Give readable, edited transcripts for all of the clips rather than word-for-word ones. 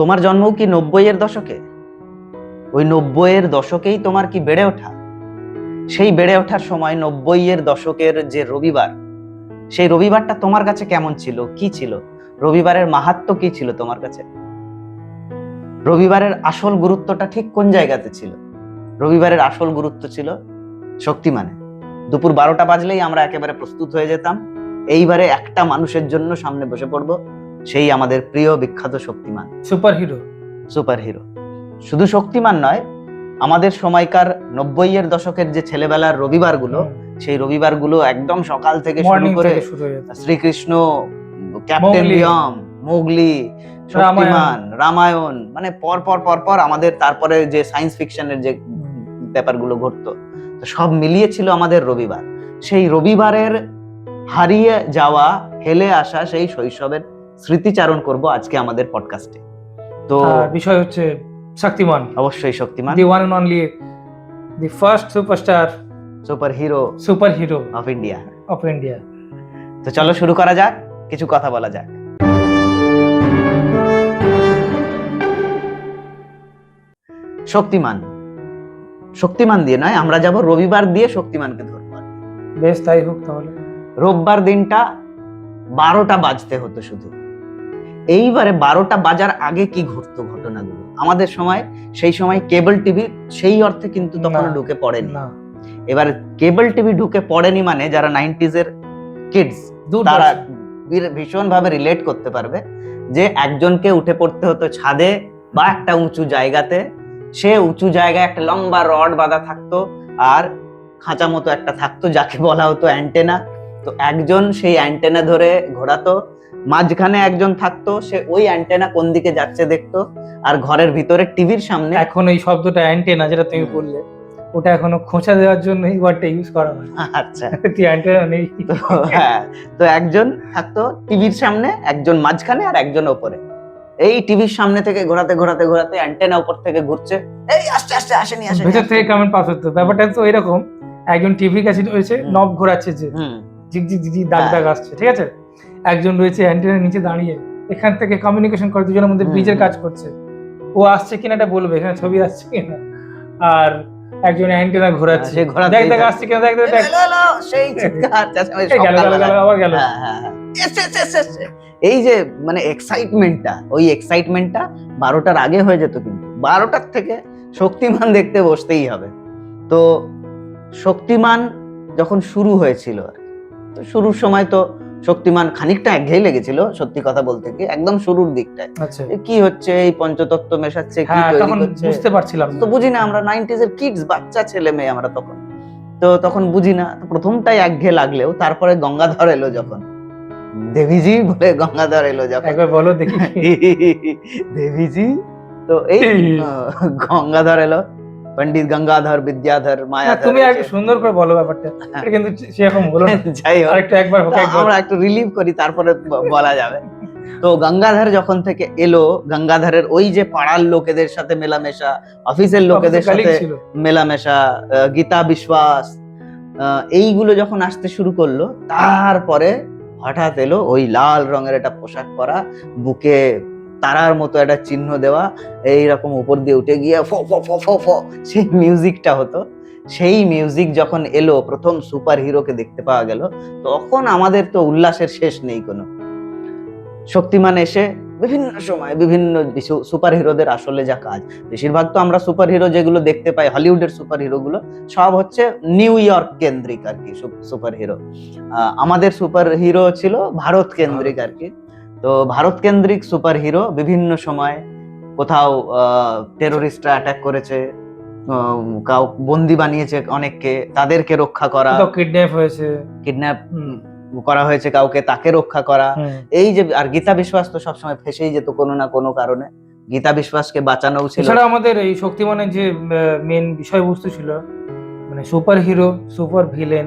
তোমার জন্মও কি 90-এর দশকে? ওই 90-এর দশকেই তোমার কি বেড়ে ওঠা? সেই বেড়ে ওঠার সময় 90-এর দশকের যে রবিবার, সেই রবিবারটা তোমার কাছে কেমন ছিল, কি ছিল? রবিবারের মাহাত্ম্য কি ছিল তোমার কাছে? রবিবারের আসল গুরুত্বটা ঠিক কোন জায়গাতে ছিল? রবিবারের আসল গুরুত্ব ছিল শক্তিমানে। দুপুর 12টা বাজলেই আমরা একেবারে প্রস্তুত হয়ে যেতাম, এইবারে একটা মানুষের জন্য সামনে বসে পড়বো, সেই আমাদের প্রিয় বিখ্যাত শক্তিমান, সুপার হিরো। Super hero. শুধু শক্তিমান নয়, আমাদের সময়কার 90-এর দশকের যে ছেলেবেলার রবিবারগুলো, সেই রবিবারগুলো একদম সকাল থেকে শুরু করে শ্রীকৃষ্ণ, ক্যাপ্টেন ভিয়ম, মোগলি, শক্তিমান, রামায়ণ, মানে পর পর আমাদের তারপরে যে সায়েন্স ফিকশনের যে ব্যাপারগুলো ঘটতো, তো সব মিলিয়ে ছিল আমাদের রবিবার। সেই রবিবারের হারিয়ে যাওয়া, হেলে আসা সেই শৈশবের স্মৃতিচারণ করব আজকে আমাদের পডকাস্টে। তো বিষয় হচ্ছে শক্তিমান। অবশ্যই Shaktimaan, the one and only, the first superstar, super hero of India. তো চলো শুরু করা যাক, কিছু কথা বলা যাক। শক্তিমান দিয়ে নয়, আমরা যাব রবিবার দিয়ে শক্তিমানকে ধরবো। বেশ, তাই হোক তাহলে। রোববার দিনটা 12টা বাজতে হতো শুধু। এইবারে 12টা বাজার আগে কি ঘটতো ঘটনাগুলো আমাদের সময়, সেই সময় কেবল টিভি সেই অর্থে কিন্তু তখন ঢুকে পড়েনি। এবার কেবল টিভি ঢুকে পড়েনি মানে যারা 90s এর কিডস, তারা ভীষণ ভাবে রিলেট করতে পারবে যে একজনকে উঠে পড়তে হতো ছাদে বা একটা উঁচু জায়গাতে। সে উঁচু জায়গায় একটা লম্বা রড বাঁধা থাকতো, আর খাঁচা মতো একটা থাকতো যাকে বলা হতো অ্যান্টেনা। তো একজন সেই অ্যান্টেনা ধরে ঘোরাতো, মাঝখানে একজন থাকতো, সে ওই অ্যান্টেনা কোন দিকে যাচ্ছে দেখতো, আর ঘরের ভিতরে টিভির সামনে। এখন এই শব্দটা অ্যান্টেনা যেটা তুমি বললে, ওটা এখনো খোঁচা দেওয়ার জন্য এই ওয়ার্ডটা ইউজ করা হয়। আচ্ছা, কি অ্যান্টেনা নেই? হ্যাঁ, তো একজন থাকতো টিভির সামনে, একজন মাঝখানে, আর একজন ওপরে। এই টিভির সামনে থেকে ঘোরাতে ঘোরাতে ঘোরাতে অ্যান্টেনা উপর থেকে ঘুরছে, এই আস্তে আস্তে আসেনি, ভেতর থেকে কমেন্ট পাস হতো। ব্যাপারটা তো এরকম, একজন টিভির কাছে রয়েছে, নব ঘোরাচ্ছে, যে ঝিক ঝিক ঝিক দাগ দাগ আসছে, ঠিক আছে। একজন রয়েছে অ্যান্টেনার নিচে দাঁড়িয়ে, এখান থেকে কমিউনিকেশন করে, দুজনের মধ্যে ব্রিজের কাজ করছে। ও আসছে কিনা এটা বলবে, এখানে ছবি আসছে কিনা, আর একজন অ্যান্টেনা ঘোরাচ্ছে, দেখ দেখ আসছে কিনা, দেখ দেখ সেই চিৎকার চেঁচামেচি আবার গেল। এই যে মানে এক্সাইটমেন্টটা, ওই এক্সাইটমেন্টটা 12টার আগে হয়ে যেত, কিন্তু 12টার থেকে শক্তিমান দেখতে বসতেই হবে। তো শক্তিমান যখন শুরু হয়েছিল, তো শুরুর সময় তো শক্তিমান খানিকটা একঘেয়ে লেগেছিল, সত্যি কথা বলতে কি, একদম শুরুর দিকটায়। কি হচ্ছে, এই পঞ্চতত্ত্ব মেশাচ্ছে, কি তৈরি করছে, বুঝতে পারছিলাম তো বুঝি না। আমরা 90s এর কিডস, বাচ্চা ছেলে মেয়ে আমরা তখন, তো তখন বুঝি না। প্রথমটাই একঘেয়ে লাগলেও তারপরে গঙ্গাধর এলো যখন, দেবীজি বলে গঙ্গাধর এলো যখন, একবার বলো দেখি দেবীজি। তো এই গঙ্গাধর এলো, পণ্ডিত গঙ্গাধর বিদ্যাধর মায়াধর। তুমি একটু সুন্দর করে বলো ব্যাপারটা, কিন্তু সেরকম বলো না। যাই হোক, একবার আমরা একটু রিলিভ করি, তারপরে বলা যাবে। তো গঙ্গাধর যখন থেকে এলো, গঙ্গাধরের ওই যে পাড়ার লোকেদের সাথে মেলামেশা, অফিসের লোকেদের সাথে মেলামেশা, গীতা বিশ্বাস, এইগুলো যখন আসতে শুরু করলো, তারপরে হঠাৎ এলো ওই লাল রঙের একটা পোশাক পরা, বুকে তারার মতো একটা চিহ্ন দেওয়া, এইরকম উপর দিয়ে উঠে গিয়ে ফ ফ ফ ফ ফ সেই মিউজিকটা হতো। সেই মিউজিক যখন এলো, প্রথম সুপার হিরোকে দেখতে পাওয়া গেল, তখন আমাদের তো উল্লাসের শেষ নেই কোনো। শক্তিমান এসে বিভিন্ন সময় বিভিন্ন সুপার হিরোদের আসলে যা কাজ, বেশিরভাগ তো আমরা সুপার হিরো যেগুলো দেখতে পাই, হলিউডের সুপার হিরো গুলো সব হচ্ছে নিউ ইয়র্ক কেন্দ্রিক আর কি সুপার হিরো। আমাদের সুপার হিরো ছিল ভারত কেন্দ্রিক আর কি। তো ভারত কেন্দ্রিক সুপার হিরো বিভিন্ন সময় কোথাও টেরোরিস্টরা অ্যাটাক করেছে, কাউ বন্দি বানিয়েছে অনেককে, তাদেরকে রক্ষা করা, কিডন্যাপ করা হয়েছে কাউকে, তাকে রক্ষা করা। এই যে, আর গীতা বিশ্বাস তো সবসময় ফেসেই যেত কোনো না কোনো কারণে, গীতা বিশ্বাসকে বাঁচানো ছিল। এছাড়া আমাদের এই শক্তিমানের যে মেন বিষয়বস্তু ছিল, মানে সুপার হিরো সুপার ভিলেন,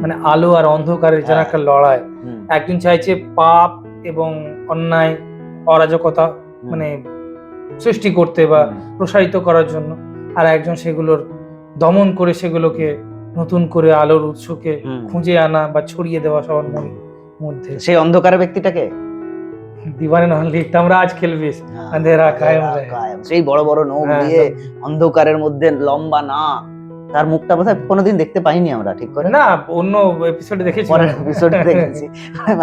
মানে আলো আর অন্ধকারের যেন একটা লড়াই। একজন চাইছে পাপ এবং অন্যায় অরাজকতা মানে সৃষ্টি করতে বা প্রসারিত করার জন্য, আর একজন সেগুলোর দমন করে সেগুলোকে নতুন করে আলোর উৎসকে খুঁজে আনা বা ছড়িয়ে দেওয়া সবার মধ্যে। সেই অন্ধকারের ব্যক্তিটাকে दीवाने নহলি तमराज খেলবিস হ্যাঁ, अंधेरा कायम रहे কায়েম। সেই বড় বড় নখ হ্যাঁ, দিয়ে অন্ধকারের মধ্যে লম্বা না, তার মুখটা বোধহয় কোনোদিন দেখতে পাইনি আমরা ঠিক করে, না অন্য এপিসোডে দেখেছি পরের এপিসোডে দেখেছি,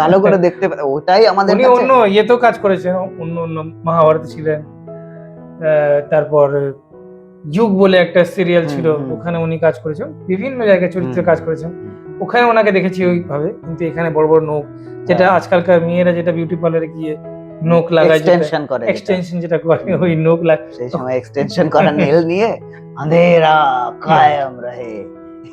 ভালো করে দেখতে ওটাই আমাদের উনি কাছে অন্য ইয়েতেও কাজ করেছেন, অন্য অন্য মহাভারতে ছিলেন, তারপর যুগ বলে একটা সিরিয়াল ছিল, ওখানে উনি কাজ করেছেন, বিভিন্ন জায়গায় চরিত্রে কাজ করেছেন, ওখানে ওনাকে দেখেছি ওইভাবে। কিন্তু এখানে বড় বড় নখ, যেটা আজকালকার মেয়েরা যেটা বিউটি পার্লারে গিয়ে নখ লাগায়, এক্সটেনশন করে, এক্সটেনশন যেটা করে, ওই নখ সেই সময় এক্সটেনশন করা নেল নিয়ে আন্ধেরা কায়েম রহে,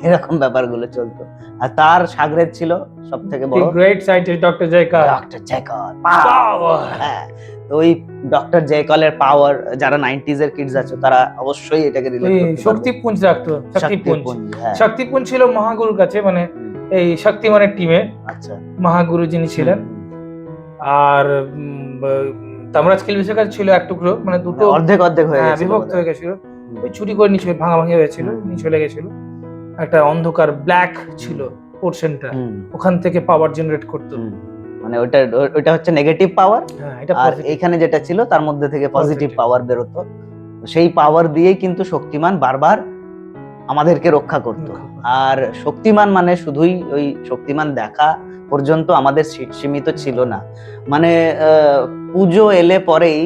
এরকম ব্যাপারগুলো চলতো। আর তার সাগরেদ ছিল সব থেকে বড় গ্রেট সাইন্টিস্ট ডক্টর জয়কার, ডক্টর জয়কার পাওয়ার। হ্যাঁ, তো ওই ডক্টর জয়কালের পাওয়ার, যারা 90s এর কিডস আছে তারা অবশ্যই এটাকে রিলেট করতে পারবে। শক্তিপুঞ্জ রাখতো, শক্তিপুঞ্জ, হ্যাঁ। শক্তিপুঞ্জ ছিল মহাগুরুর কাছে, মানে এই শক্তিমানের টিমে আচ্ছা মহাগুরু যিনি ছিলেন। আর তামরাজ খেলবিসের কাছে ছিল এক টুকরো, মানে দুটো অর্ধেক অর্ধেক হয়ে গেছিল, বিভক্ত হয়ে গেছিল, ওই চুরি করে নিয়ে ভাঙাভাঙি হয়েছিল, নিয়ে চলে গেছিল। একটা অন্ধকার ব্ল্যাক ছিল পোর্শনটা, ওখান থেকে পাওয়ার জেনারেট করতো, মানে ওটা হচ্ছে নেগেটিভ পাওয়ার, আর এখানে যেটা ছিল তার মধ্যে থেকে পজিটিভ পাওয়ার বেরোতো। সেই পাওয়ার দিয়েই কিন্তু শক্তিমান বারবার আমাদেরকে রক্ষা করত। আর শক্তিমান মানে শুধুই ওই শক্তিমান দেখা পর্যন্ত আমাদের সীমিত ছিল না, মানে পুজো এলে পরেই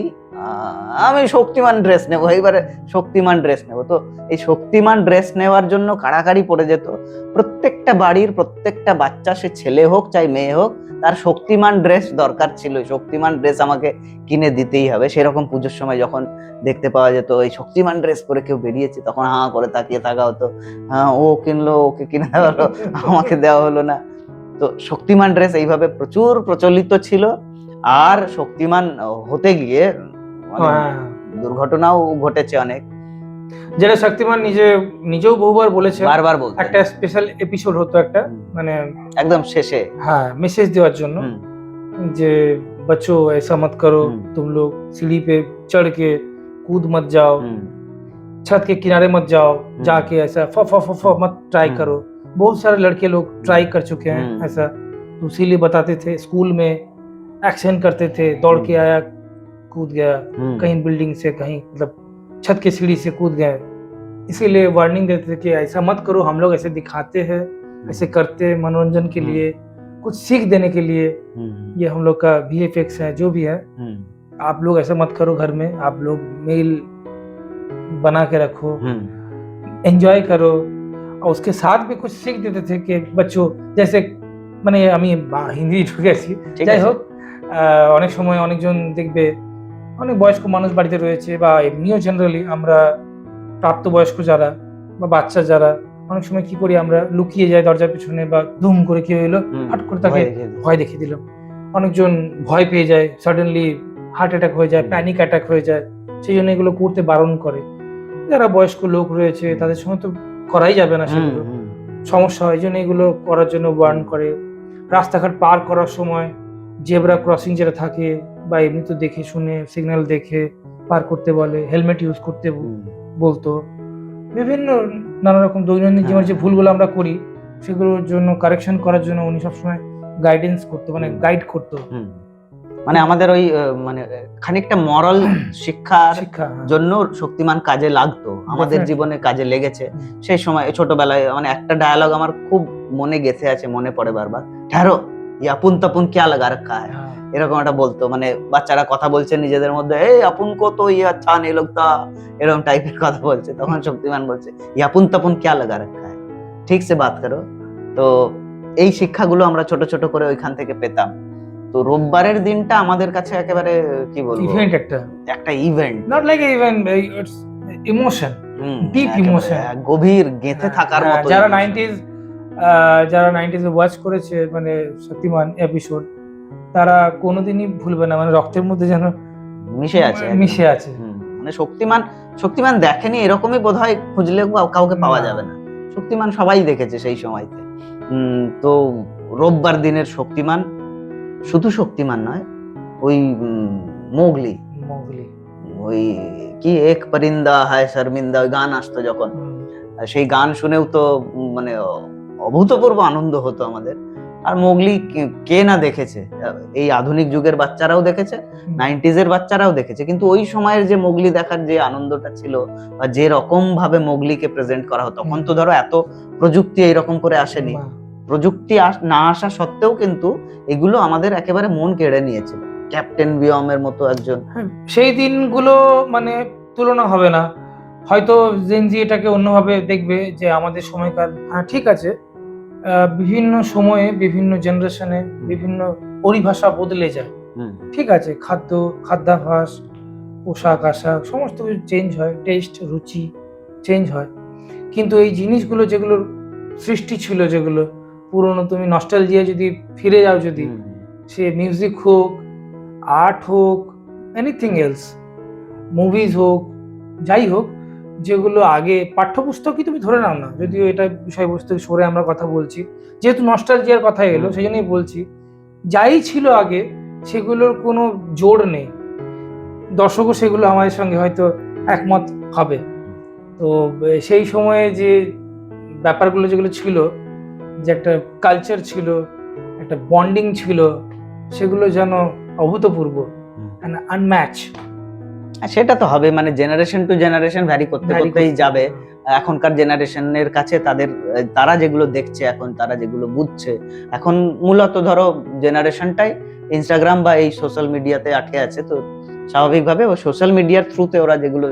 আমি শক্তিমান ড্রেস নেবো, এইবারে শক্তিমান ড্রেস নেবো। তো এই শক্তিমান ড্রেস নেওয়ার জন্য কাড়াকাড়ি পড়ে যেত প্রত্যেকটা বাড়ির প্রত্যেকটা বাচ্চা, সে ছেলে হোক চাই মেয়ে হোক, তার শক্তিমান ড্রেস দরকার ছিল, শক্তিমান ড্রেস আমাকে কিনে দিতেই হবে। সেরকম পুজোর সময় যখন দেখতে পাওয়া যেত এই শক্তিমান ড্রেস পরে কেউ বেরিয়েছে, তখন হাঁ করে তাকিয়ে থাকা হতো, হ্যাঁ ও কিনলো, ওকে কিনে দেওয়া হলো, আমাকে দেওয়া হলো না। তো শক্তিমান ড্রেস এইভাবে প্রচুর প্রচলিত ছিল। আর শক্তিমান হতে গিয়ে দুর্ঘটনাও ঘটেছে অনেক, যেটা শক্তিমান নিজেও বহুবার বলেছে, বারবার বলতো। একটা স্পেশাল এপিসোড হতো একটা, মানে একদম শেষে, হ্যাঁ, মেসেজ দেওয়ার জন্য যে बच्चों ऐसा मत करो, तुम लोग सीढ़ी पे चढ़ के कूद मत जाओ, छत के किनारे मत जाओ, जाके ऐसा फ फ फ फ मत ट्राई करो। बहुत सारे लड़के लोग ट्राई कर चुके हैं ऐसा, तो इसीलिए बताते थे। स्कूल में एक्शन करते थे, दौड़ के आया, कूद गया, कहीं बिल्डिंग से, कहीं मतलब छत की सीढ़ी से कूद गए, इसीलिए वार्निंग देते थे कि ऐसा मत करो। हम लोग ऐसे दिखाते हैं, ऐसे करते हैं मनोरंजन के लिए, कुछ सीख देने के लिए, ये हम लोग का VFX है, जो भी है। आप लोग ऐसा मत करो, घर में आप लोग मेल बना के रखो, एंजॉय करो। और उसके साथ भी कुछ सीख देते थे कि बच्चों, जैसे মানে আমি হিন্দি ঢুকে আছি, যাই হোক, অনেক সময় অনেকজন দেখবে, অনেক বয়স্ক মানুষ বাড়িতে রয়েছে, বা এমনিও জেনারেলি আমরা প্রাপ্তবয়স্ক যারা বা বাচ্চা যারা, অনেক সময় কি করি আমরা, লুকিয়ে যাই দরজার পিছনে, বা ধুম করে কেউ এলো, হট করে তাকে ভয় দেখিয়ে দিলাম। অনেকজন ভয় পেয়ে যায়, সাডেনলি হার্ট অ্যাটাক হয়ে যায়, প্যানিক অ্যাটাক হয়ে যায়, সেই জন্য এগুলো করতে বারণ করে। যারা বয়স্ক লোক রয়েছে তাদের সঙ্গে তো করাই যাবে না, সেগুলো সমস্যা হয়, এই জন্য এগুলো করার জন্য বারণ করে। রাস্তাঘাট পার করার সময় জেব্রা ক্রসিং যেটা থাকে, বা এমনি তো দেখে শুনে সিগন্যাল দেখে পার করতে বলে, হেলমেট ইউজ করতে বলতো। বিভিন্ন নানা রকম দৈনন্দিন জীবনের যে ভুলগুলো আমরা করি, সেগুলোর জন্য কারেকশন করার জন্য উনি সবসময় গাইডেন্স করতো, মানে গাইড করতো, মানে আমাদের ওই মানে খানিকটা মরাল শিক্ষার জন্য শক্তিমান কাজে লাগতো, আমাদের জীবনে কাজে লেগেছে। সেই সময় ছোটবেলায় মানে একটা ডায়ালগ আমার খুব মনে গেঁথে আছে, মনে পড়ে বারবার, ঠেরো ইয়াপুন তাপুন ক্যা লাগা রাখা হ্যায়, এরকম একটা বলতো। মানে বাচ্চারা কথা বলছে নিজেদের মধ্যে, এই আপুন কো তো ইয়ে আচ্ছা নেই লগতা, এরকম টাইপের কথা বলছে, তখন শক্তিমান বলছে ইয়াপুন তাপুন ক্যা লাগা রাখা হ্যায়, ঠিক সে বাত করো। তো এই শিক্ষাগুলো আমরা ছোট ছোট করে ওইখান থেকে পেতাম। তো রোববারের দিনটা আমাদের কাছে একেবারে কি বলবো, ইভেন্ট, একটা event, not like event, it's emotion, deep emotion, গভীর গেঁথে থাকার মতো। যারা 90s এ ওয়াচ করেছে মানে শক্তিমান এপিসোড, তারা কোনোদিনই ভুলবে না, মানে রক্তের মধ্যে যেন মিশে আছে। মানে শক্তিমান দেখেনি এরকমই বোধহয় খুঁজলে কাউকে পাওয়া যাবে না। শক্তিমান সবাই দেখেছে সেই সময়তে। তো রোববার দিনের শক্তিমান শুধু শক্তিমান নয়, ওই মোগলি, ওই কি এক পরিন্দা হায় শর্মিন্দা, ওই গান আসতো যখন, সেই গান শুনেও তো মানে অভূতপূর্ব আনন্দ হতো আমাদের। আর মোগলি কে না দেখেছে, এই আধুনিক যুগের বাচ্চারাও দেখেছে, 90s এর বাচ্চারাও দেখেছে, কিন্তু ওই সময়ের যে মোগলি দেখার যে আনন্দটা ছিল বা যে রকম ভাবে মোগলিকে প্রেজেন্ট করা হতো, তখন তো ধরো এত প্রযুক্তি এইরকম করে আসেনি, প্রযুক্তি না আসা সত্ত্বেও কিন্তু এগুলো আমাদের একেবারে মন কেড়ে নিয়েছিল। ক্যাপ্টেন বিয়মের মতো একজন, সেই দিনগুলো মানে তুলনা হবে না। হয়তো জেনজি এটাকে অন্যভাবে দেখবে যে আমাদের সময়কার, হ্যাঁ ঠিক আছে, বিভিন্ন সময়ে বিভিন্ন জেনারেশনে বিভিন্ন পরিভাষা বদলে যায়, ঠিক আছে, খাদ্যাভ্যাস, পোশাক আশাক সমস্ত কিছু চেঞ্জ হয়, টেস্ট রুচি চেঞ্জ হয়, কিন্তু এই জিনিসগুলো যেগুলোর সৃষ্টি ছিল, যেগুলো পুরনো, তুমি নস্টালজিয়া যদি ফিরে যাও, যদি সে মিউজিক হোক, আর্ট হোক, এনিথিং এলস, মুভিজ হোক, যাই হোক, যেগুলো আগে পাঠ্যপুস্তকই তুমি ধরে নাও না, যদিও এটা বিষয়বস্তু সরে আমরা কথা বলছি, যেহেতু নস্টালজিয়ার কথা এলো সেই জন্যই বলছি, যাই ছিল আগে সেগুলোর কোনো জোর নেই, দর্শকও সেগুলো আমাদের সঙ্গে হয়তো একমত হবে। তো সেই সময়ে যে ব্যাপারগুলো যেগুলো ছিল, যে একটা কালচার ছিল, একটা বন্ডিং ছিল, সেগুলো যেন অভূতপূর্ব, আনম্যাচ। সেটা তো হবে, মানে জেনারেশন টু জেনারেশন ভ্যারি করতেই যাবে। এখনকার জেনারেশনের কাছে তারা যেগুলো দেখছে এখন, তারা যেগুলো বুঝছে এখন, মূলত ধরো জেনারেশনটাই ইনস্টাগ্রাম বা এই সোশ্যাল মিডিয়াতে আটকে আছে, তো স্বাভাবিকভাবে ও সোশ্যাল মিডিয়ার থ্রুতে ওরা যেগুলো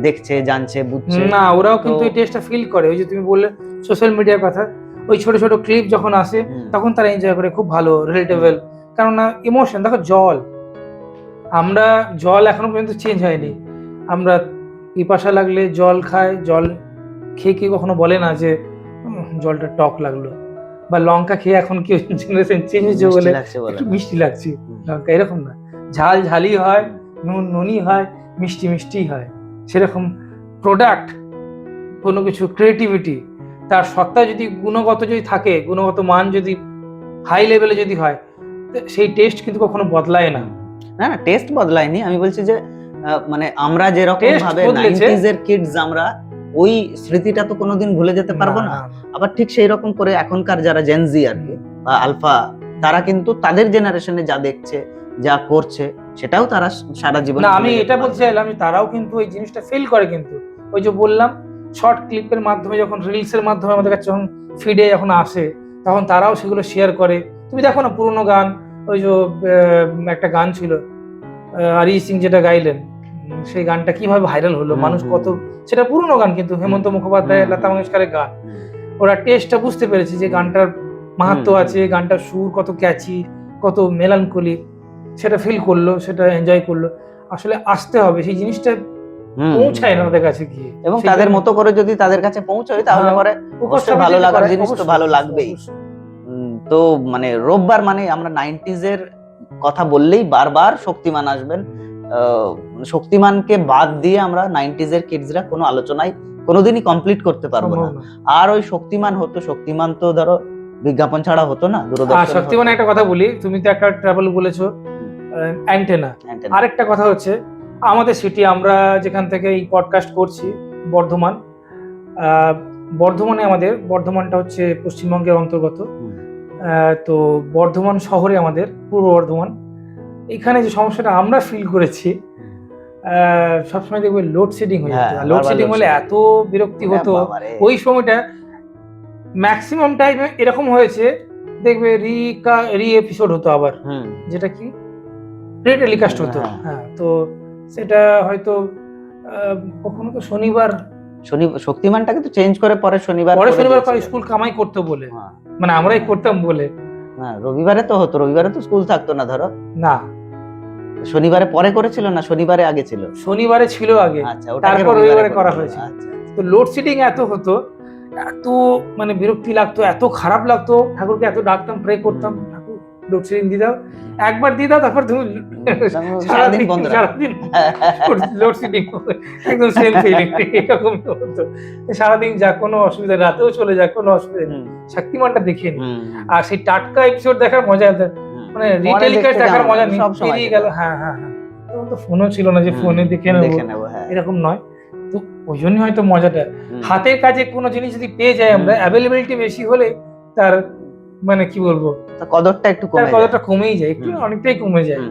দেখছে, জানছে, বুঝছে না, ওরাও কিন্তু এই টেস্টটা ফিল করে। ওই যে তুমি বললে সোশ্যাল মিডিয়ার কথা, ওই ছোট ছোট ক্লিপ যখন আসে তখন তারা এনজয় করে, খুব ভালো, রিলেটেবল, কেননা ইমোশন। দেখো জল এখনো পর্যন্ত চেঞ্জ হয়নি, আমরা পিপাসা লাগলে জল খাই, জল খেয়ে কি কখনো বলে না যে জলটা টক লাগলো, বা লঙ্কা খেয়ে এখন কি জেনারেশন চেঞ্জ হয়েছে বলে একটু মিষ্টি লাগছে লঙ্কা, এরকম না, ঝালই হয়, নুনি হয়, মিষ্টি হয়। সেরকম প্রোডাক্ট, কোনো কিছু ক্রিয়েটিভিটি, তার সত্তা যদি গুণগত যদি থাকে, গুণগত মান যদি হাই লেভেলে যদি হয়, সেই টেস্ট কিন্তু কখনো বদলায় না। না, টেস্ট বদলায়নি, আমি বলছি যে মানে আমরা যেরকম ভাবে 90s এর কিডস, আমরা ওই স্মৃতিটা তো কোনোদিন ভুলে যেতে পারবো না। আবার ঠিক সেই রকম করে এখনকার যারা জেনজি আর কি বা আলফা, তারা কিন্তু তাদের জেনারেশনে যা দেখছে, যা করছে, সেটাও তারা সারা জীবন। না, আমি এটা বলতে চাইলাম, তারাও কিন্তু এই জিনিসটা ফিল করে, কিন্তু ওই যে বললাম শর্ট ক্লিপের মাধ্যমে, যখন রিলসের মাধ্যমে আমাদের কাছে যখন ফিডে যখন আসে, তখন তারাও সেগুলো শেয়ার করে। তুমি দেখো না পুরোনো গান, ওই যে একটা গান ছিল অরিজিৎ সিং যেটা গাইলেন, সেই গানটা কিভাবে ভাইরাল হলো, মানুষ কত, সেটা পুরোনো গান কিন্তু হেমন্ত মুখোপাধ্যায়, লতা মঙ্গেশকরের গান, ওরা টেস্টটা বুঝতে পেরেছে যে গানটার মাহাত্ম্য আছে, গানটার সুর কত ক্যাচি, কত মেলানকলি, সেটা ফিল করলো, সেটা এনজয় করলো। আসলে আসতে হবে, সেই জিনিসটা পৌঁছায় না ওদের কাছে গিয়ে, এবং তাদের মতো করে যদি তাদের কাছে পৌঁছায়, তাহলে পরে ভালো লাগার জিনিস তো ভালো লাগবেই। তো মানে রোববার মানে আমরা 90s এর কথা বললেই বারবার শক্তিমান আসবেন। শক্তিমানকে বাদ দিয়ে আমরা 90s এর কিডসরা কোনো আলোচনায় কোনোদিনই কমপ্লিট করতে পারবো না। আর ওই শক্তিমান তো ধরো বিজ্ঞাপন ছাড়া হতো না, দূরদর্শন। শক্তিমান একটা কথা বলি, তুমি তো একটা ট্রাভেল বলেছো, অ্যান্টেনা। আরেকটা কথা হচ্ছে, আমাদের সিটি, আমরা যেখান থেকে এই পডকাস্ট করছি, বর্ধমানে, আমাদের বর্ধমানটা হচ্ছে পশ্চিমবঙ্গের অন্তর্গত। তো বর্ধমান শহরে, আমাদের পূর্ব বর্ধমান, এখানে যে সমস্যাটা আমরা ফিল করেছি, সবসময় দেখবে লোডশেডিং হয়ে যেত। লোডশেডিং হলে এত বিরক্তি হতো। ওই সময়টা ম্যাক্সিমাম টাইমে এরকম হয়েছে, দেখবে রি এপিসোড হতো আবার, যেটা কি টেলিকাস্ট হতো। হ্যাঁ, তো সেটা হয়তো কখনো তো শক্তিমানটাকে তো চেঞ্জ করে পরে শনিবার স্কুল কামাই করতে বলে, মানে আমরাই করতাম বলে। রবিবারে তো হতো, রবিবারে তো স্কুল থাকতো না, ধরো না, শনিবারে পরে করেছিল না, শনিবারে আগে ছিল, শনিবারে ছিল আগে, তারপর রবিবারে করা হয়েছে। তো লোডশেডিং এত হতো, এত মানে বিরক্তি লাগতো, এত খারাপ লাগতো, ঠাকুরকে এত ডাকতাম, প্রে করতাম, ঠাকুর লোডশেডিং দিয়ে দাও, একবার দিয়ে দাও, তারপর তুমি সারাদিন লোডশেডিং, একদম সেম ফিলিং, এরকম হতো। সারাদিন যা, কোনো অসুবিধা, রাতেও চলে যায়, কোনো অসুবিধা নেই। শক্তিমানটা দেখিনি, আর সেই টাটকা এপিসোড দেখার মজা, মানে রিটেলিকাস্ট দেখার মজা নেই, পেরিয়ে গেল। হ্যাঁ, তখন তো ফোনও ছিল না যে ফোনে দেখে নেবো, এরকম নয়। তো ওই জন্যই হয়তো মজাটা, হাতের কাছে কোনো জিনিস যদি পেয়ে যায় আমরা, অ্যাভেলেবিলিটি বেশি হলে তার মানে কি বলবো, তো কদরটা একটু তার কমে যায়। কতটা কমেই যায়, একটু না, অনেকটাই কমে যায়।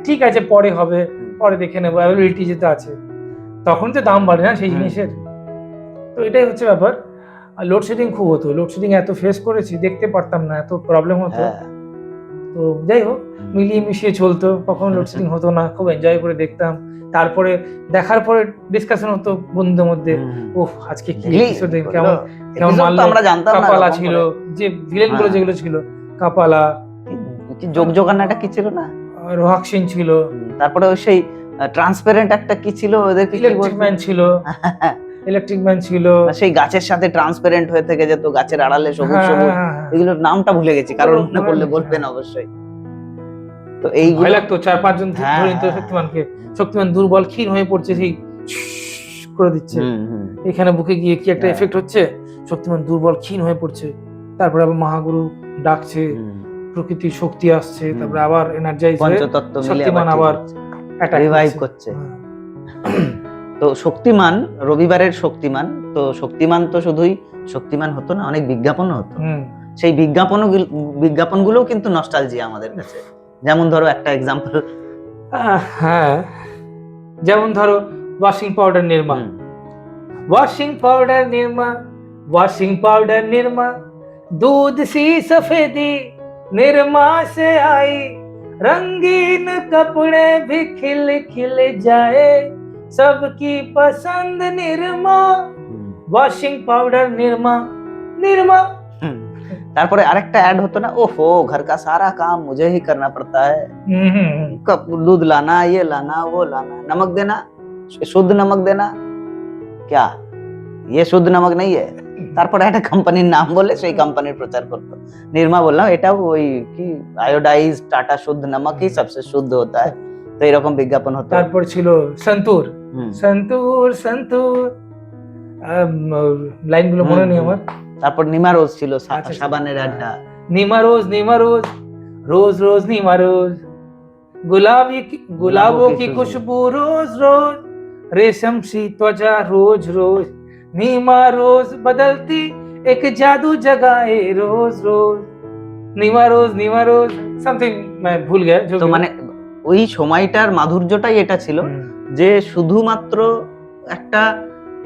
ঠিক আছে, পরে হবে, পরে দেখে নেবো, অ্যাভেলেবিলিটি যেটা আছে, তখন তো দাম বাড়ে না সেই জিনিসের। তো এটাই হচ্ছে ব্যাপার। আর লোডশেডিং খুব হতো, লোডশেডিং এত ফেস করেছি, দেখতে পারতাম না, এত প্রবলেম হতো। হ্যাঁ। তো যাই হোক, মিলিয়ে মিশিয়ে চলতো, কখনো লোডশেডিং হতো না, খুব এনজয় করে দেখতাম। তারপরে দেখার পরে ডিসকাশন হতো বন্ধুদের মধ্যে, ওহ আজকে কি এপিসোড, কেমন কেমন মারলো, আমরা জানতাম না, কাপালা ছিল, যে ভিলেন গুলো যেগুলো ছিল, কাপালা, কি যোগযোগান্নাটা কি ছিল না, রোহাক সিং ছিল, তারপরে ওই সেই ট্রান্সপারেন্ট একটা কি ছিল ওদের, কি ইলেকট্রিক ম্যান ছিল, ইলেকট্রিক ম্যান ছিল, সেই গাছের সাথে ট্রান্সপারেন্ট হয়ে থেকে যেত, গাছের আড়ালে সবুজ সবুজ, এগুলোর নামটা ভুলে গেছি, কারণ মনে করলে বলবেন অবশ্যই। তো এই ভয় লাগতো 4-5 জন ধরে নিত শক্তিমানকে, শক্তিমান দুর্বল ক্ষীণ হয়ে পড়ছে, সেই করে দিচ্ছে, এখানে বুকে গিয়ে কি একটা এফেক্ট হচ্ছে, শক্তিমান দুর্বল ক্ষীণ হয়ে পড়ছে, তারপরে আবার মহাগুরু ডাকছে, প্রকৃতির শক্তি আসছে, তারপরে আবার এনার্জাইজ হয়ে পঞ্চতত্ত্ব মিলে শক্তিমান আবার রিভাইভ করছে। তো শক্তিমান, রবিবারের শক্তিমান, তো শক্তিমান তো শুধুই শক্তিমান হতো না, অনেক বিজ্ঞাপনও হতো। সেই বিজ্ঞাপনগুলোও কিন্তু নস্টালজিয়া আমাদের কাছে। যেমন ধরো একটা এক্সাম্পল, হ্যাঁ, যেমন ধরো washing powder Nirma, washing powder Nirma, washing powder Nirma, दूध सी सफेदी निरमा से आई, रंगीन कपड़े भी खिल खिल जाए, सबकी पसंद निरमा, ওয়াশিং পাউডার নির্মা, নির্মা। তারপরে আরেকটা অ্যাড হতো না, ওহো घर का सारा काम मुझे ही करना पड़ता है, कप दूध लाना, ये लाना, वो लाना, नमक देना, शुद्ध नमक देना, क्या ये शुद्ध नमक नहीं है। তারপরে একটা কোম্পানির নাম বলে সেই কোম্পানির প্রচার করতো। নির্মা বললাম, এটাও ওই কি আয়োডাইজ টাটা শুদ্ধ নমক ही सबसे शुद्ध होता है। তো এরকম বিজ্ঞাপন হতো। তারপর ছিল সন্তুর, সন্তুর সন্তুর, লাইনগুলো মনে নেই আমার। তারপর নিমা রোজ ছিল, সাবানের অ্যাডটা, নিমা রোজ, নিমা রোজ, रोज रोज नीमा रोज, गुलाबों की खुशबू रोज रोज, रेशम सी त्वचा रोज रोज, नीमा रोज बदलती एक जादू जगाए रोज रोज, नीमा रोज समथिंग मैं भूल गया। তো মানে ওই সময়টার মাধুর্যটাই এটা ছিল যে শুধুমাত্র একটা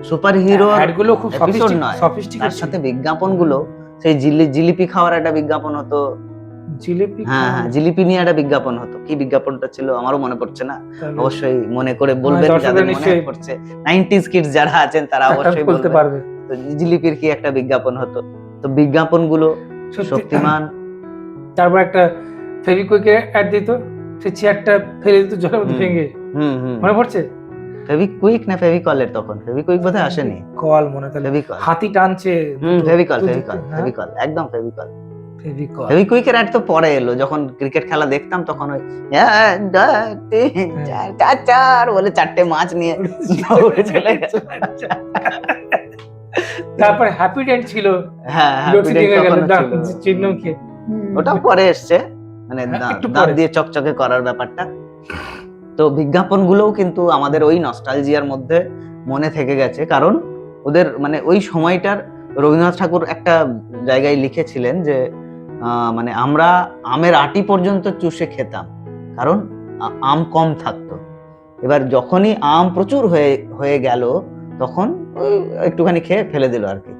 সুপার হিরো অ্যাডগুলো খুব এপিসোড নয়, তার সাথে বিজ্ঞাপনগুলো, সেই জিলিপি খাওয়ার একটা বিজ্ঞাপন হতো, জিলিপি, হ্যাঁ জিলিপি নিয়ে একটা বিজ্ঞাপন হতো, কি বিজ্ঞাপনটা ছিল আমারও মনে পড়ছে না, অবশ্যই মনে করে বলবেন যাদের মনে পড়ছে, 90s কিডস যারা আছেন তারা অবশ্যই বলতে পারবে। তো জিলিপির কি একটা বিজ্ঞাপন হতো, তো বিজ্ঞাপনগুলো শক্তিমান। তারপর একটা ফেভিকুইকের অ্যাড দিত, সে চেয়ারটা ফেলে দিত জলের মধ্যে ভেঙে, মনে পড়ছে? ফেভিকুইক না ফেভিকলের, তখন ফেভিকুইক বোধহয় আসেনি, কল মনে হয়, ফেভিকল, হাতি টানছে, ফেভিকল একদম ফেভিকুইকের অ্যাড তো পরে এলো, যখন ক্রিকেট খেলা দেখতাম তখন ওই চার বলে 4টে মাছ নিয়ে দৌড়ে চলে গেছে। তারপরে হ্যাপি ডেন্ট ছিল, হ্যাঁ চিহ্ন কি, ওটা পরে এসছে, মানে দাঁত দিয়ে চকচকে করার ব্যাপারটা। তো বিজ্ঞাপনগুলোও কিন্তু আমাদের ওই নস্টালজিয়ার মধ্যে মনে থেকে গেছে, কারণ ওদের মানে ওই সময়টার রবীন্দ্রনাথ ঠাকুর একটা জায়গায় লিখেছিলেন যে মানে আমরা আমের আটি পর্যন্ত চুষে খেতাম, কারণ আম কম থাকতো। এবার যখনই আম প্রচুর হয়ে গেল তখন একটুখানি খেয়ে ফেলে দিল আর কি।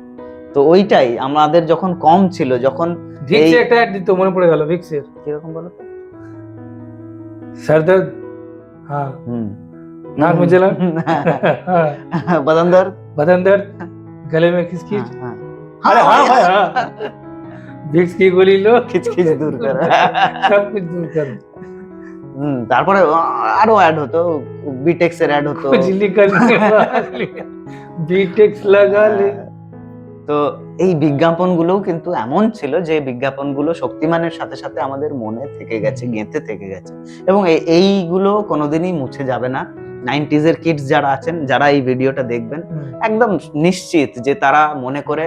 তো ওইটাই আমাদের যখন কম ছিল, যখন ভিক্সের একটা অ্যাড দিত, মনে পড়ে গেল, ভিক্সের কিরকম বলো তো, सरदर्द, हाँ नाक में जलन, बदन दर्द, गले में खिचखिच, अरे हाँ ভিক্স की गोली लो, খিচখিচ দূর করো, সব কিছু দূর করো। তারপরে আরো অ্যাড হতো, বিটেক্স এর অ্যাড হতো, বিটেক্স লাগালে। তো এই বিজ্ঞাপনগুলোও কিন্তু এমন ছিল যে বিজ্ঞাপনগুলো শক্তিমানের সাথে সাথে আমাদের মনে থেকে গেছে, গেঁথে থেকে গেছে, এবং এইগুলো কোনোদিনই মুছে যাবে না। 90s এর কিডস যারা আছেন, যারা এই ভিডিওটা দেখবেন, একদম নিশ্চিত যে তারা মনে করে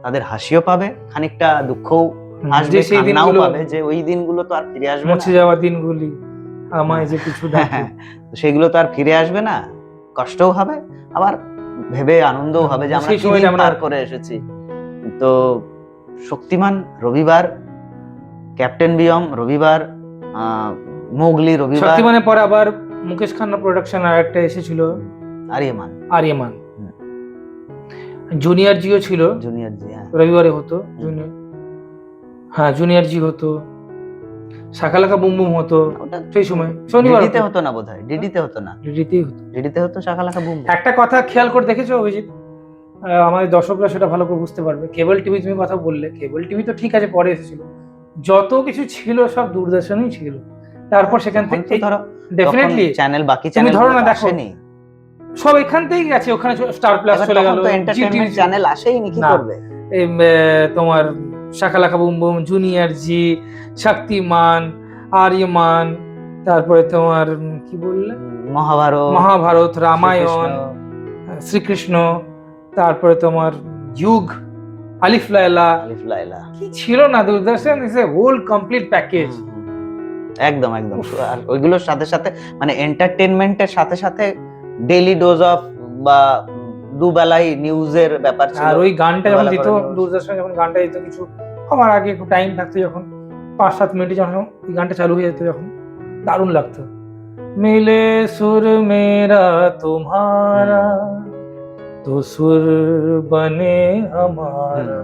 তাদের হাসিও পাবে, খানিকটা দুঃখও আসবে, কান্নাও পাবে, যে ওই দিনগুলো তো আর ফিরে আসবে না, মুছে যাওয়া দিনগুলি আমায় যে কিছু ডাকে, সেগুলো তো আর ফিরে আসবে না, কষ্টও হবে, আবার ভেবে আনন্দও হবে যে আমরা পার করে এসেছি। তো শক্তিমান রবিবার ক্যাপ্টেন বিয়ম রবিবার, মোগলি রবিবার, শক্তিমানের পর আবার মুকেশ খান্না প্রোডাকশন আর একটা এসেছিল আরিয়ামান। আরিয়ামান। জুনিয়র জিও ছিল, জুনিয়র জি, হ্যাঁ রবিবারে হতো জুনিয়র, হ্যাঁ জুনিয়র জি হতো, শাকালাকা বুম বুম হতো ওটা সেই সময়, শনিবার ডিডিতে হতো না বোধহয়, ডিডিতে হতো না, ডিডিতেই হতো। ডিডিতে হতো শাকালাকা বুম বুম। একটা কথা খেয়াল করে দেখেছো অভিজিৎ, আমাদের দর্শকরা সেটা ভালো করে বুঝতে পারবে, কেবল টিভি তুমি কথা বললে, কেবল টিভি তো ঠিক আছে পরে এসেছিল, যত কিছু ছিল সব দূরদর্শনই ছিল, তারপর সেখান তখন থেকে তো ধরো ডেফিনেটলি চ্যানেল, বাকি তুমি চ্যানেল ধরো না দেখো আসেনি, সব এখান থেকেই গেছে, ওখানে স্টার প্লাস চলে গেল, তো এন্টারটেইনমেন্ট চ্যানেল আসেইনি, কি না। করবে? তোমার শাকালাকা বুম বুম, জুনিয়র জি, শক্তিমান, আর্যমান, তারপরে তোমার কি বললে, মহাভারত, রামায়ণ, শ্রীকৃষ্ণ, তারপরে তোমার যুগ, আলিফ লায়লা, কি ছিল না Doordarshan, is a whole complete package. একদম একদম। আর ওইগুলোর সাথে সাথে মানে এন্টারটেইনমেন্টের সাথে সাথে ডেইলি ডোজ অফ বা দুবেলাই নিউজের ব্যাপার ছিল। আর ওই গানটা যখন দিত দূরদর্শন, যখন গানটা দিত কিছু আমার আগে একটু টাইম থাকতো, যখন 5-7 মিনিটে যখন ওই গানটা চালু হয়ে যেত, যখন দারুণ লাগতো, মিলে সুর মেরা তোমারা তো সুর বনে আমারা।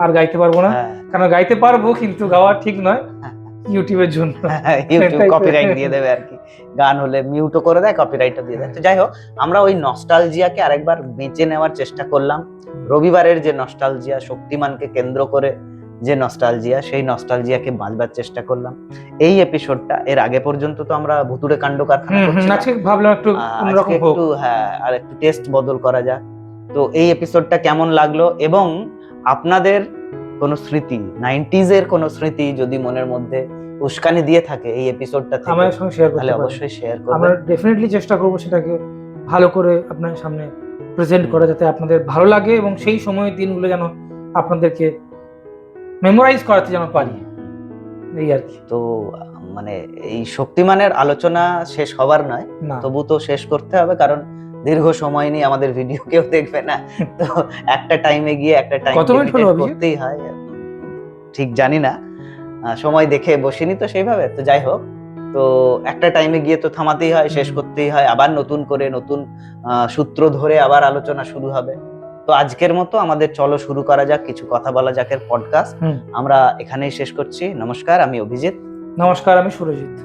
আর গাইতে পারবো না, কারণ গাইতে পারবো কিন্তু গাওয়া ঠিক নয় ইউটিউবের জন্য, ইউটিউব কপিরাইট দিয়ে দেবে আর কি, গান হলে মিউটও করে দেয়, কপিরাইটও দিয়ে দেয়। তো যাই হোক, আমরা ওই নস্টালজিয়াকে আরেকবার বেঁচে নেওয়ার চেষ্টা করলাম। রবিবারের যে নস্টালজিয়া, শক্তিমানকে কেন্দ্র করে যে নস্টালজিয়া, সেই নস্টালজিয়াকে বাঁচবার চেষ্টা করলাম এই এপিসোডটা। এর আগে পর্যন্ত তো আমরা ভুতুড়ে কাণ্ড কারখানা করছিলাম, আজকে ভাবলাম একটু অন্যরকম হোক, হ্যাঁ, আর একটু টেস্ট বদল করা যাক। তো এই এপিসোডটা কেমন লাগলো, এবং আপনাদের কোন স্মৃতি, 90s এর কোন স্মৃতি যদি মনের মধ্যে উস্কানি দিয়ে থাকে এই এপিসোডটা থেকে, আমাদের সঙ্গে শেয়ার করতে তাহলে পারেন, অবশ্যই শেয়ার করবেন। আমরা ডেফিনেটলি চেষ্টা করব সেটাকে ভালো করে আপনার সামনে প্রেজেন্ট করা, যাতে আপনাদের ভালো লাগে এবং সেই সময়ের দিনগুলো যেন আপনাদেরকে মেমোরাইজ করাতে যেন পারি, এই আর কি। তো মানে এই শক্তিমানের আলোচনা শেষ হবার নয়, তবু তো শেষ করতে হবে, কারণ দীর্ঘ সময় নিয়ে আমাদের ভিডিও কেউ দেখবে না, তো একটা টাইমে গিয়ে একটা টাইম করতেই হয়, ঠিক জানি না, সময় দেখে বসিনি তো সেইভাবে। তো যাই হোক, তো একটা টাইমে গিয়ে তো থামাতেই হয়, শেষ করতেই হয়, আবার নতুন করে নতুন সূত্র ধরে আবার আলোচনা শুরু হবে। তো আজকের মতো আমাদের চলো শুরু করা যাক কিছু কথা বলা যাকের পডকাস্ট। আমরা এখানেই শেষ করছি। নমস্কার, আমি অভিজিৎ। নমস্কার, আমি সুরজিৎ।